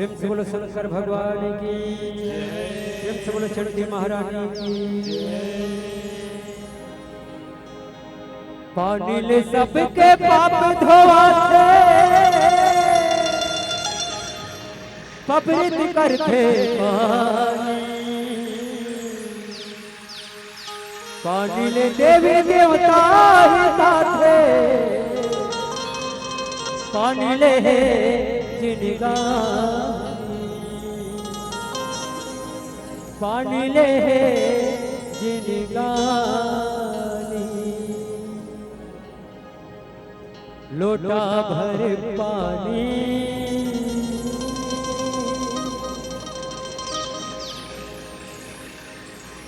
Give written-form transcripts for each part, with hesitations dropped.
प्रेम से बोलो शंकर भगवान की, प्रेम से बोलो चंडी महारानी की। पानी ले सबके पाप धोवा थे, पवित्र करते पानी ले देवी देवता थे, पानी ले जिनगा पानी ले जिनगा लोटा भर पानी।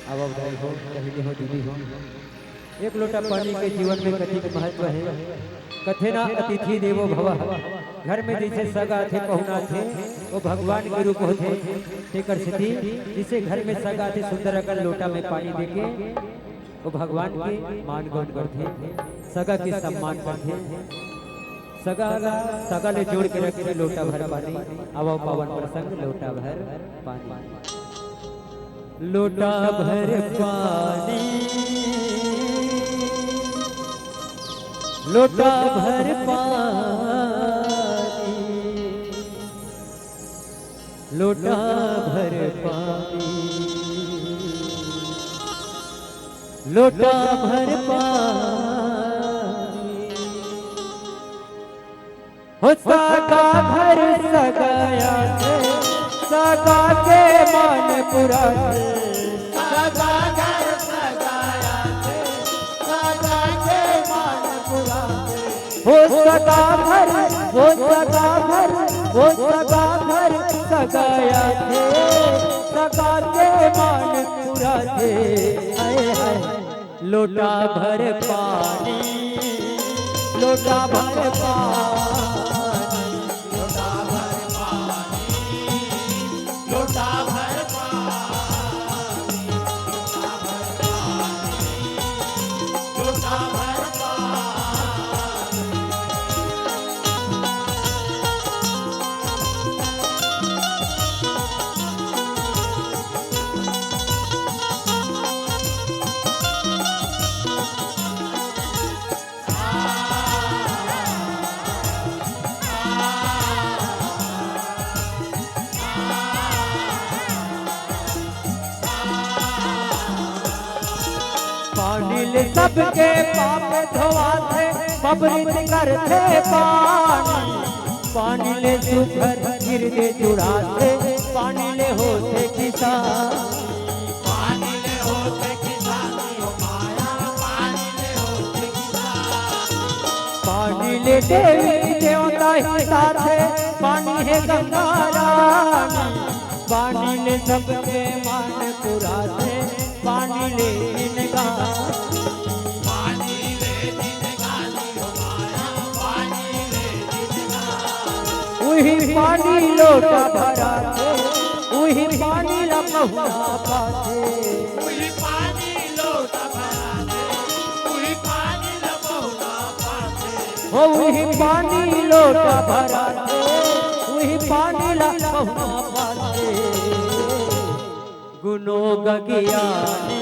अब बधाई हो, कहीं हो, दीदी हो। एक लोटा पानी के जीवन में कथी के महत्व है। कथे ना अतिथि देवो भव। घर में जैसे सगा थे पहुना थे वो भगवान के रूप होते तेकर स्थिति, जिसे घर में सगा थे सुंदर अगर लोटा में पानी देके वो भगवान के मान गौन करते, सगा के सम्मान करते। सगा ले जोड़ के रखे लोटा भर पानी। अब पावन प्रसंग लोटा भर पानी, लोटा भर पानी, लोटा भर पानी, लोटा भर पानी, लोटा भर पानी। हो सगा घर सगाया थे, सगा के मान पुरा थे, सगा घर सगाया थे, सगा के मान पुरा थे। हो सगा घर, हो सगा घर, हो सगा घर सगाया थे, सगा के मान पुरा थे। हाय हाय लोटा भर पानी, लोटा भर पानी, पानी ले सबके पाप धोवा थे, पवित्र करते पानी। पानी ले सुखर हृदय जुड़ाते, पानी ले होते किसान, पानी ले होते किसान, पानी ले होते किसान। पानी ले देवी देवता ही साथे, पानी है गंगा रानी। पानी ले सबके मान पुराते, पानी ले जिनगा, पानी ले जिनगानी हो माया, पानी ले जिनगा। वही पानी लोटा भरा थे, वही पानी ला पहुना पाते, वही पानी लोटा भरा थे, वही पानी ला पहुना पाते। हो वही पानी लोटा भरा थे, वही पानी ला पहुना पाते। गुनो गगियानी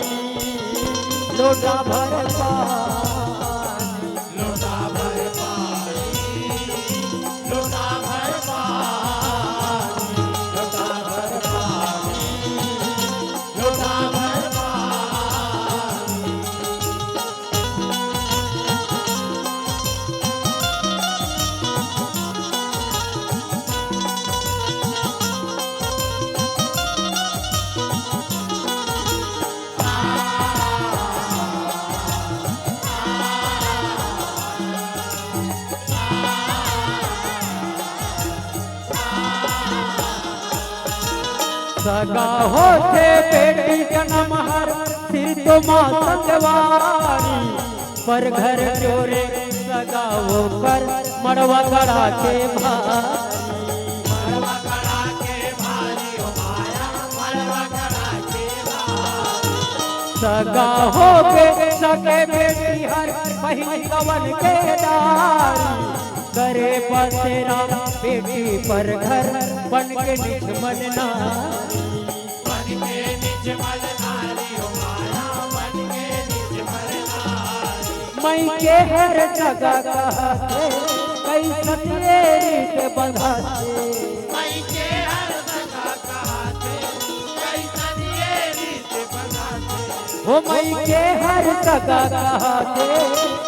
लोटा भर पानी, लोटा भर पानी, लोटा भर पानी, लोटा भर पानी, लोटा भर पानी। सगा होते बेटी जन्म हर सिर तो माँ संगवारी, पर घर जोरे सगा वो कर मड़वा गड़ा के भारी, मड़वा गड़ा के भारी हो माया, मड़वा गड़ा के भारी। सगा हो के सगे बेटी हर बहिन कवन के दारी, करे बसेरा बेटी पर घर बन के निज मन नारी, बन के निज मन नारी हो माया, बन के निज मन नारी। मैं के हर जगह कहते कई सतिये रीत बंधाते, मैं के हर जगह कहते कई सतिये रीत बंधाते। हो मैं के हर जगह कहते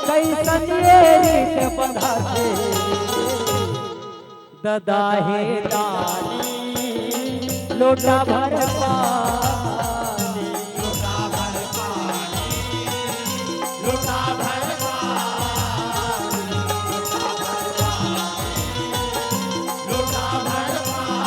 कई सतिये रीत बंधाते। ददा है दानी लोटा भर पानी, लोटा भर पानी, लोटा भर पानी, लोटा भर पानी, लोटा भर पानी।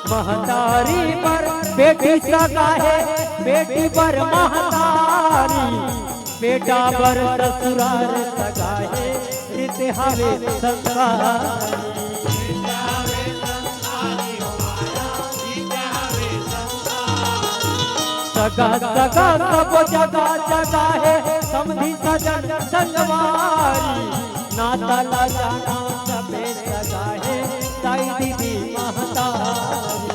महतारी पर बेटी सगा है, बेटी पर महतारी, बेटा पर ससुराल सगा है, रीत हवे संसारी। विद्यावे संसारी हो माया, विद्यावे संसारी। सगा सगा सब जगह जगह है, समधी सजन संगवारी, नाता ला जाना सबे सगा है, ताई दीदी महतारी।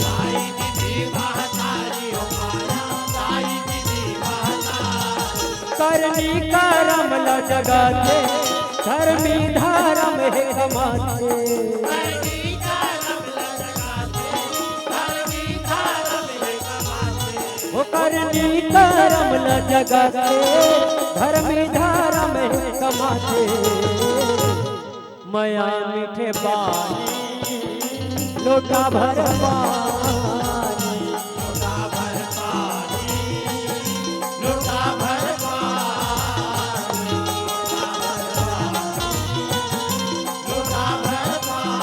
ताई दीदी महतारी हो माया, ताई दीदी महतारी। करनी करम ल जगाते, धर्मी धर्म है कमाते, करनी करम ल जगाते, धर्मी धर्म है कमाते। वो करनी करम ल जगाते, धर्मी धर्म है कमाते। मया मीठे पानी लोटा भर पानी, लोटा भर पानी, लोटा भर पानी, लोटा भर पानी।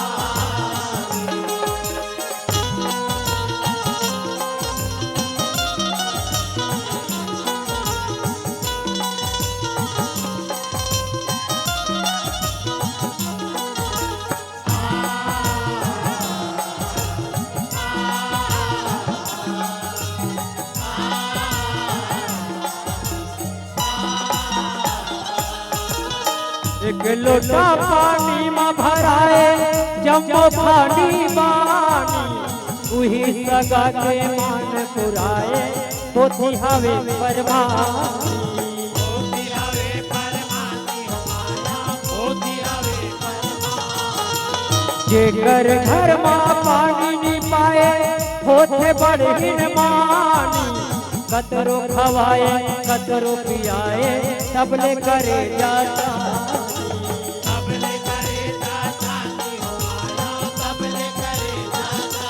एक लोटा पानी में भराए जम्मो पानी बानी, उही सगा के मान पुराए पोथी हवे परमानी। होती हवे परमानी हो माया, होती हवे परमानी। जेकर घर में पानी नी पाए होते बड़हिन मानी, कतरो खवाए कतरो पियाए सबले करे जाता। सबले करे जाती हो माया, सबले करे जाता।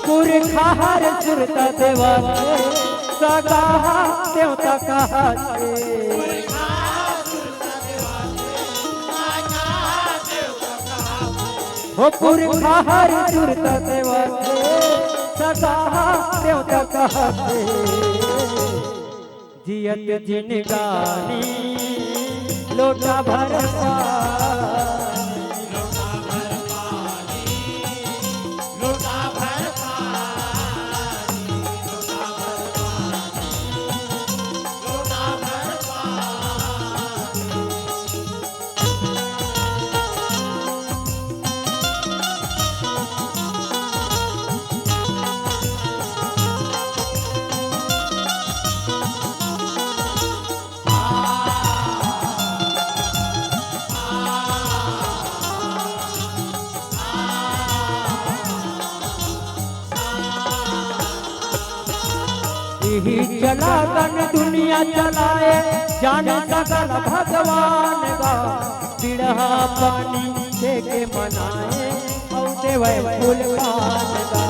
पुरखा हर सुरता देवा सगा देवता कहाते, हो पुरखा हर सुरता देवा सगा देवता कहाते। जियत जिनगानी लोटा भर पानी, लोटा भर पानी, लोटा भर पानी, लोटा भर पानी, लोटा भर पानी। यही चलागन दुनिया चलाए जाने सकल भगवान का, बिरहा पानी दे के मनाए औ देवे फूल पान का।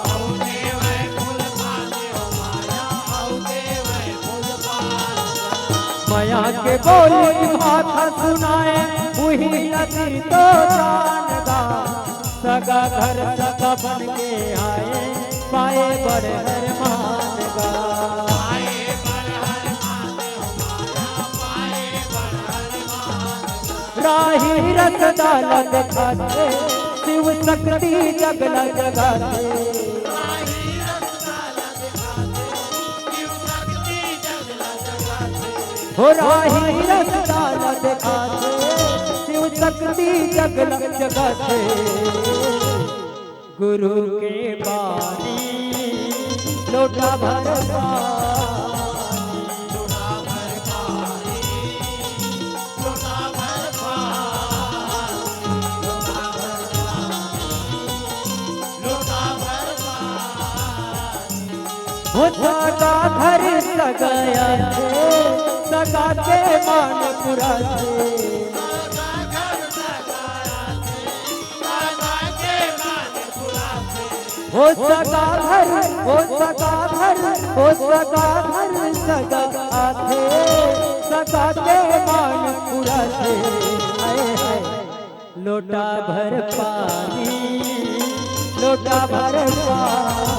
औ देवे फूल पाने हो माया, औ देवे फूल पाने। माया के बोली भाषा सुनाए वही नदी तो जान गा, सगा घर सगा बन के आए पाए बड़े मान गा। का पाए बरहर महादेव माया पाए बरहर महादेव राही रस डाल दिखाते शिव शक्ति जगला जगाते राही रसदाला दिखाते शिव शक्ति जगला जगाते हो राही रस डाल दिखाते शिव शक्ति जगला जगाते गुरु के बानी लोटा भर पानी लोटा भर पानी लोटा भर पानी लोटा भर पानी लोटा भर पानी हो सगा घर सगाया थे सगा के मान पुरा थे सगा घर सगाया थे सगा के मान बुलाते हो सगा घर हो सगा घर हो सगा घर सगा थे सगा के मान पुरा थे हाय हाय लोटा भर पानी लोटा भर पानी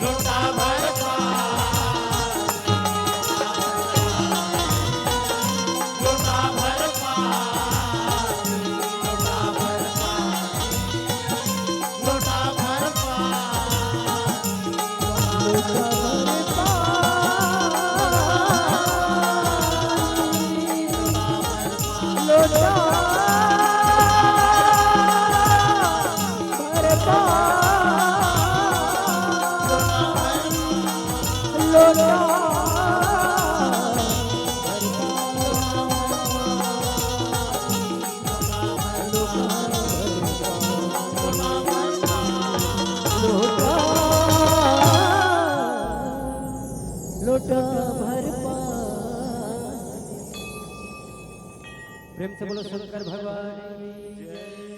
लोटा भर पानी लोटा भर पानी लोटा भर पानी लोटा भर पानी लोटा भर पानी लोटा लोटा भर पानी। प्रेम से बोलो शंकर भगवान की जय।